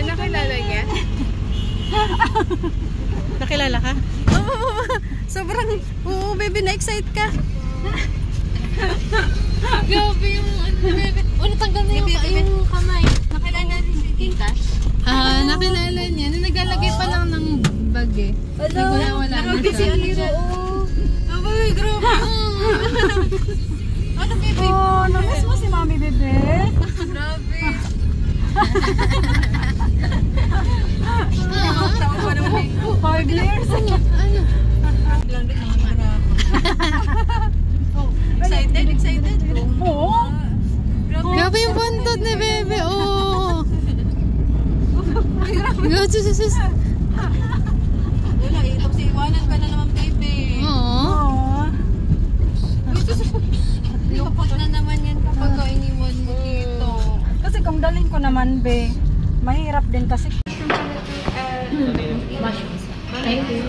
Nakilala niya? Nakilala ka? Sobrang, oo, baby, na-excite ka. Grabe yung ano, baby. Natanggal na yung kamay. Nakilala ni si Tintas? Nakilala niya. Naglalagay pa lang ng bag eh. Wala na siya. Abay, grabe. Ano, baby? Oh, namiss mo si Mami, bebe? Grabe. Tama pa naman. 5 years. Ano? Lang din mga marap. Excited? Oo. Grabe yung buntot ni bebe. Oh. Sus. Wala, itong iwanan ka na naman, baby. Oo. Lupot na naman yan kapag iniwan mo dito. Kasi kung dalhin ko naman, be, mahirap din kasi. Thank you.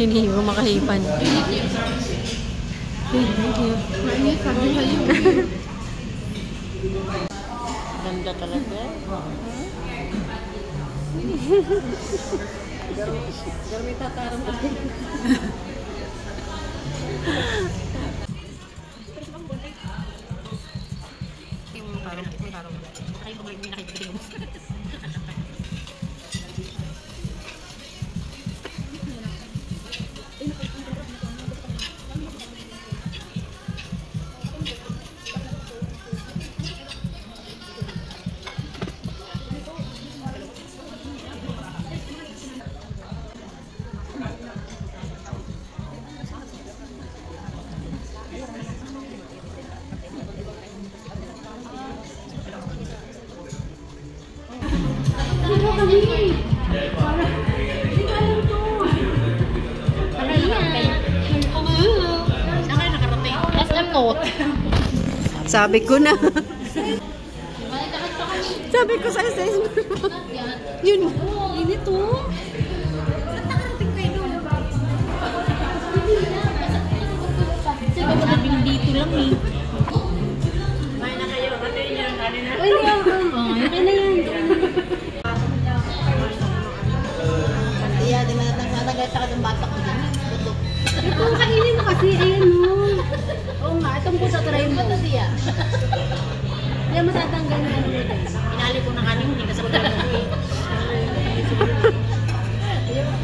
Hindi mo makahipan. Ganda talaga. Garmi tatarang ka. Sabi ko na. Sabi ko sa SS. Yun. Init oh. Nakarating kayo doon. Kasi pagkabing dito lang eh. May na kayo. Pati yun. Uy, yun na yan. Iya, di man natagal sa kadang bata ko din. Ito, kainin mo kasi. Ayan mo. Oo nga, itong puso try mo. Ito siya. Hindi matatanggal na ano nito. Inali ko na kanin, hindi kasi ko dyan mo eh.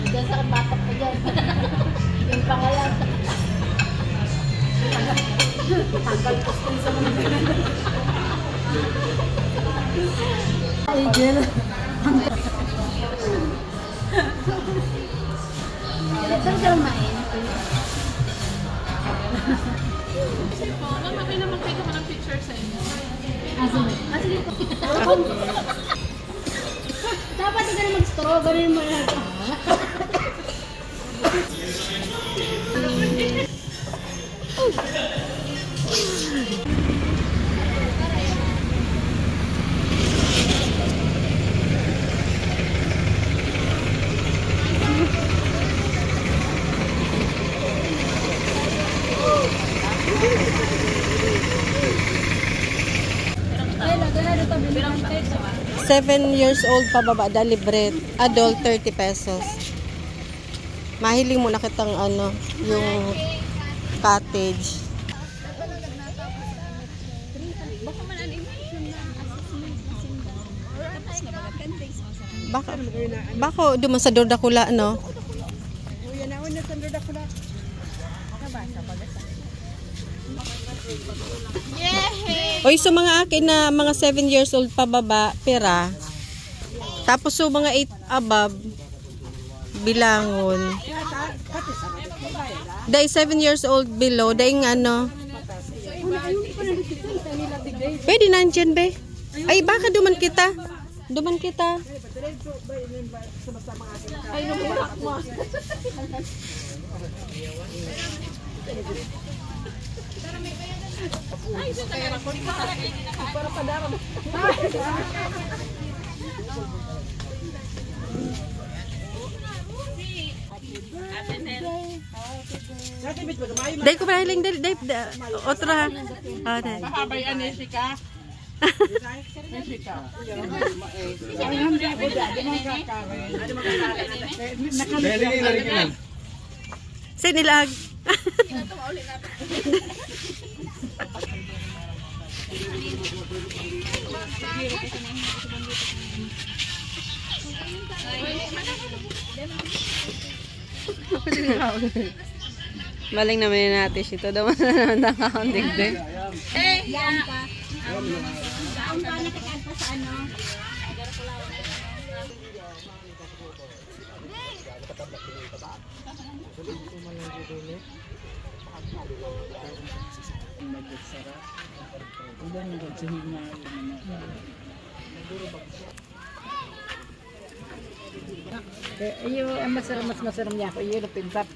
Diyan sa batok ko dyan. Yung pangalan. Tanggal ko sa mga Ay, girl. Saan ka lumain? Mami naman kayo ng picture sa inyo. Sige po. Dapat ka na mag-strawberry mo na. Seven years old pa baba, libre. Adult 30 pesos. Mahiling mo na kitang ano, yung cottage. Bako duman sa Dordakula, no? Uy, na sa Dordakula. Nabasa pa gasa. Oy, so mga akin na mga 7 years old pababa, pera. Tapos so mga 8 above, bilangon. Dahil 7 years old below, dahil ano. Pwede nandyan, be. Ay, baka duman kita. Duman kita. Ay, nabulak mo. Para padara. Dahil ko pahiling, dahil, otro ha. Ah, dahil. Mahabay anesika. Sinilag. Maling naman yun natin ito. Daw naman nakakundig din. Yan pa. Yan pa nakakaan pa sa ano. Iyo ang mas masarap niya ko iyo pintat.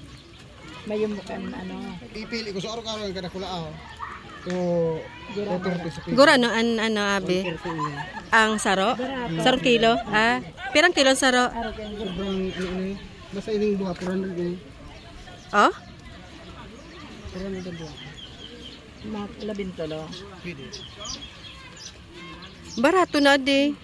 May mukan ano. Ipili ko sa araw-araw ang kadakulaaw. So, Gura no, ano, abi? Ang saro? Sarong kilo? Ah, pirang kilo ang saro? sobrang ano, basta ining buha, 400 yun. Oh? 400 ang buha. Labintolo. Pwede. Barato na, de.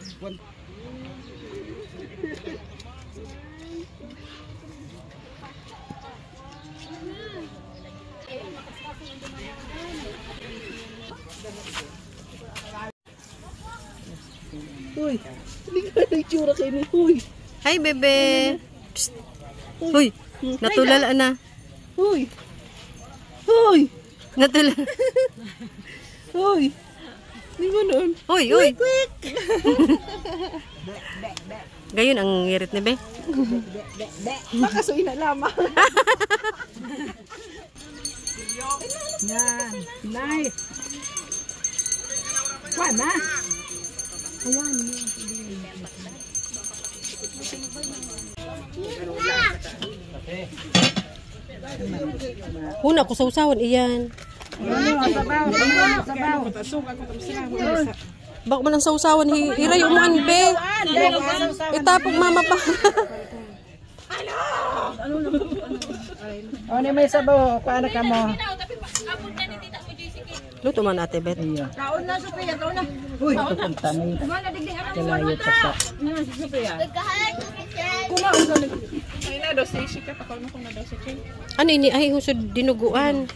Uy, hindi ka na itsura kayo ni Uy. Hi, bebe. Psst. Uy, natulala na. Uy. Uy. Natulala. Uy. Hindi mo nun. Uy, uy. Gayon ang ngirit ni be. Makasuin na lamang. Yan. Nice. Pana. Huna ko sa usawan iyan. Bak man ang sausawan hiray uman be. Itapog mama pa. O ni may sabaw ko anak mo. Luto man ate bet. Kaon na Sophia, kaon na. Uy, pupunta na yun. Kalayo pa sa. Kumaon ka na. Ay na daw si Shika pa ko na daw si King. Ano ini ay husod dinuguan.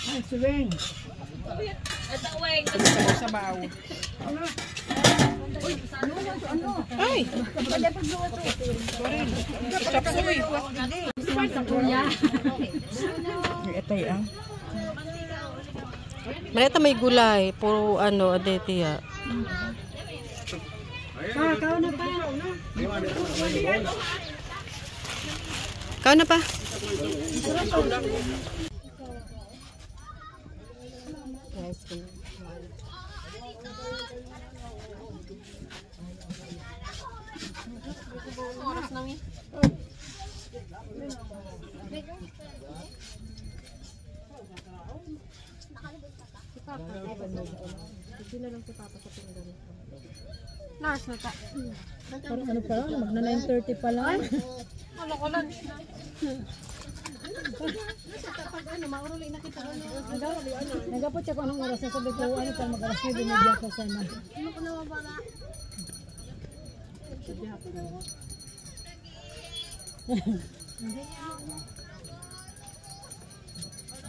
Ay, suweng. Sabaw. Ay! Chapsuy. Ito yan. Maneta may gulay, puro ano adetiya. Kaon na pa. Kao na pa. Oras namin. Nurse na ta. Ano pa lang? Magna 9:30 pa lang. Ano ko lang. Mauruli na kita. Nagapot siya kung anong oras na sabi ko, ano pa mag-alas 9 media ko sana. Ano ko na mabala?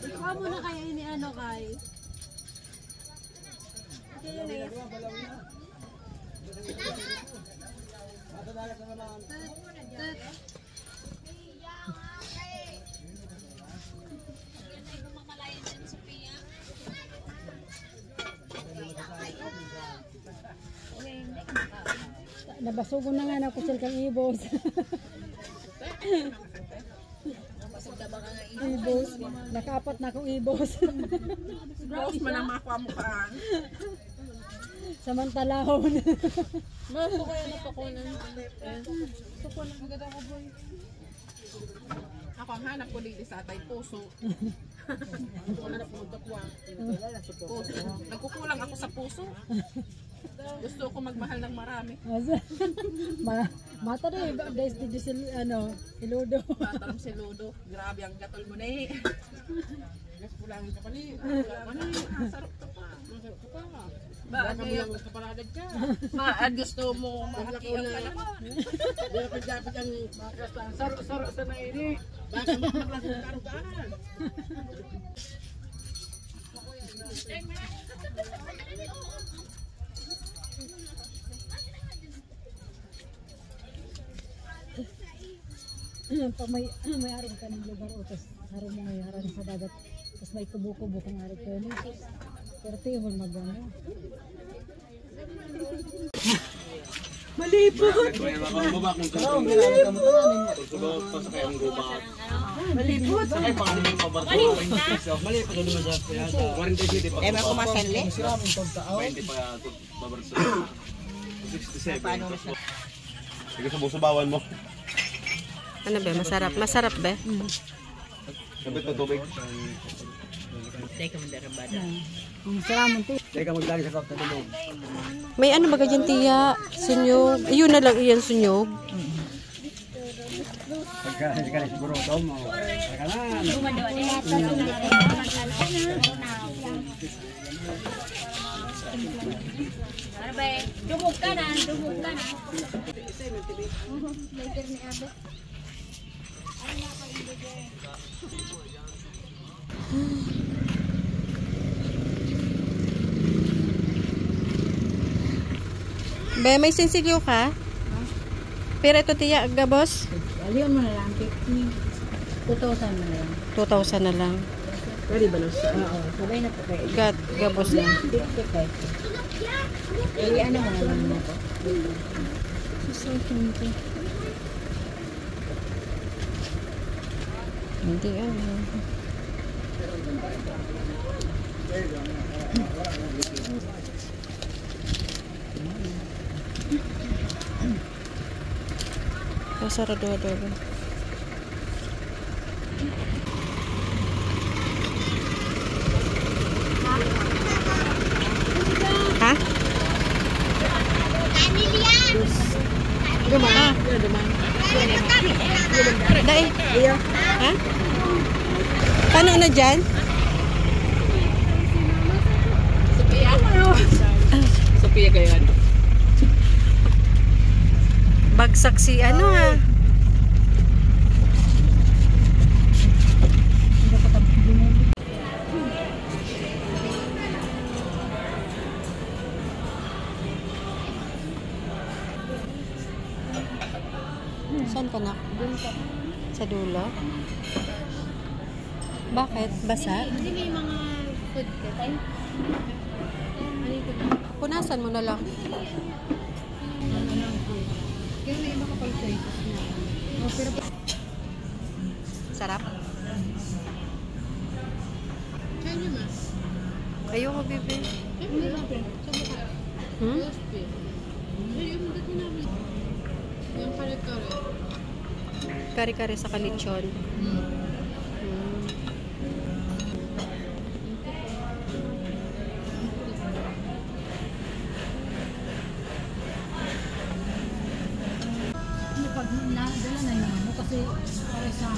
Ikaw muna kayo ini ano kay. Nabasugo na nga na kusel kang ibos. Ibos. Nakaapat na akong ibos. Boss man ang makamukhaan. Samantalahon. Maso kaya napakunan. Ako ang hanap ko dito sa atay puso. Ako hanap mo dakwa. Puso. Nagkukulang ako sa puso. Gusto ko magmahal ng marami. Mata na iba. Dahil dito si Iludo. Batalam si Ludo. Grabe ang gatol mo na eh. Kulangin ka pa ni. Sarap ka pa. Baka mo lang nagkaparadad ka. Gusto mo mahakiyan ka naman. Dapat ang makasang saro-saro sa naini. Baka maglasang karugaan. Pag may aring ka ng lugar o tapos harong mo may harang sa dagat tapos may kubo-kubo kang aring ka yun. Pero tihon magano. Malipot! Malipot! Ema ko masanli? 20 pa babarso. 67. Sige, sabawan mo. Ano ba? Masarap. Masarap ba? Sabit na tubig. Teka, maglagi sa kapta dito. May ano ba dyan, tiya? Sunyog. Iyon na lang iyan sunyog. Pagka hindi ka na siguro ito mo. Teka na. Dumog ka na, dumog ka na. Be, may sinsigyo ka? Pero ito tiya, gabos? Aliyon mo na lang. 2,000 na lang. 2,000 na lang. Pwede ba na sa? Oo, sabay na po kayo. Gabos na. 50 pesos. Eh, ano mo naman na po? Hindi ano. Sarado-do. Ha? Dumang. Dai. Ha? Paano na dyan? Sophia kayo ano? Bagsak si ano ha? Saan ka na? Sa dulo? Bakit? Basa? Hindi may mga food ka tayo. Punasan mo na lang. Sarap? Ayoko, bebe. Hmm? Yung kare-kare. Kari-kari sa kalitsyon. Pag nadala na yun, ano, kasi para sa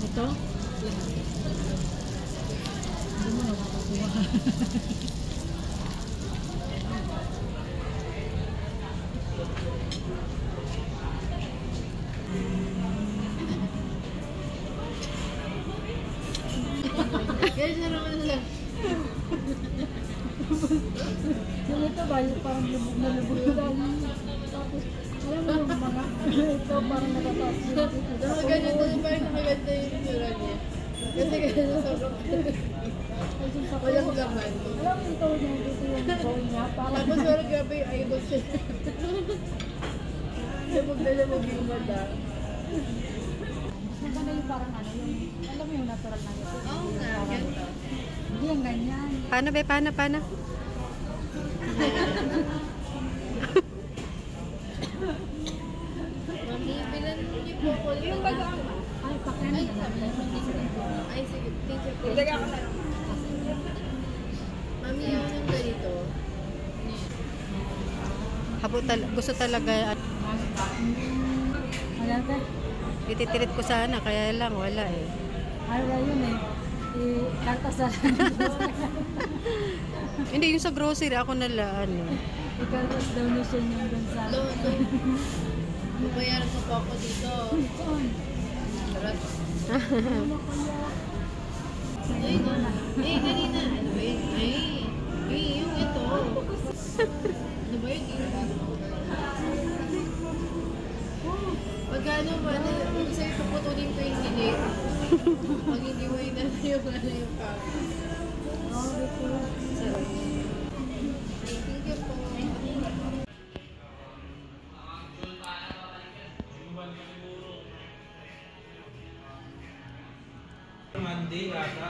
ito? Hindi mo nakakuha. Kaya siya naman lang. Yung ito ba, yung parang lubog na lubog na dahil. Tapos, alam mo yung mga, ito parang nakatapos. Nakaganyan to, parang nakaganda yung itsura niya. Kasi kaya sobrang walang laman. Alam mo ito niya, ito yung bone niya. Parang, Tapos parang grabe yung eyeball siya. Sabog na lamog yung mata. mas maganda yung parang ano, yung, alam mo yung natural na ito. Oo nga, ganito. Hindi yung ganyan. Paano be? Paano? Mami, bilan niyo po ko yung Ay, pakiyan Ay, na sabi lang. niya. Ay, sige. Thank you po. Mami, yung ganito. Gusto talaga at Ayan ka. ititirit ko sana, kaya lang wala eh. Ay, wala yun eh. Karta sa Hindi, yung sa grocery, ako nala, ano. ikartas donation yung dun sa Loan. Babayaran ko po ako dito. Sarap. Ay, no. Eh, kanina. Ano ba yun? Ay, yung ito. Ano ba yun? Pagkano ba? Kung sa'yo puputulin ko yung hilig. Pag hindi mo yung yung pa. Sarap. Thank you po. Monday yata.